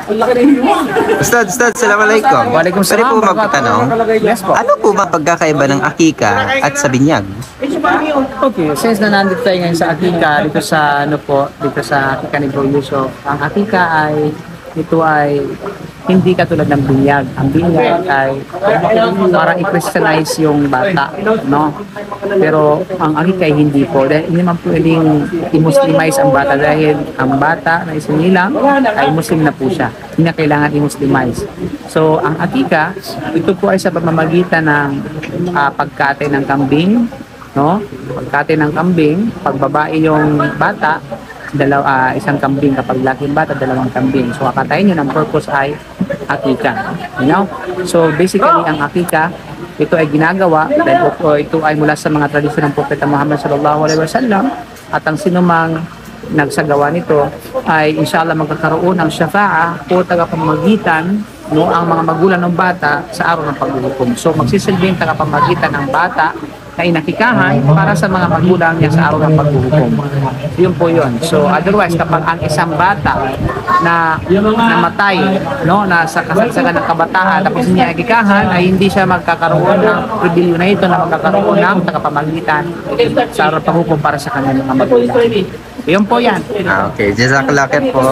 Ustad, assalamualaikum. Pwede po magtanong, Yes po. ano po ba pagkakaiba ng akika at sa binyag? Okay, since na nandito tayo ngayon sa Akika, dito sa dito sa Akika ni Bro Yusuf, ang Akika ito ay hindi katulad ng binyag. Ang binyag ay para i-christianize yung bata, no? Pero ang Akika ay hindi po. Dahil hindi man pwedeng i-muslimize ang bata dahil ang bata na isinilang ay Muslim na po siya. Hindi na kailangan i-muslimize. So, ang Akika, ito po ay sa pamamagitan ng pagkate ng kambing, no? Pagkate ng kambing, pag babae yung bata, isang kambing, kapag laking bata, dalawang kambing. So, akatayin nyo ng purpose ay akika. You know? So, basically, ang akika, ito ay ginagawa dahil ito ay mula sa mga tradisyon ng Propeta Muhammad sallallahu alaihi wasallam, at ang sinumang nagsagawa nito ay inshallah magkakaroon ng syafa'ah o tagapamagitan, no, ang mga magulang ng bata sa araw ng paghuhukom. So, magsisilbing tagapamagitan ng bata na inakikahan para sa mga magulang niya sa araw ng paghuhukom. Yun po yun. So otherwise, kapag ang isang bata na namatay, no, na sa kasagsagan ng kabataan, tapos niya akikahan, ay hindi siya magkakaroon ng pribilyo na ito na magkakaroon ng tagapamagitan sa araw ng paghuhukom para sa kanyang mga magulang. Yun po yan. Okay, jazakallah khair po.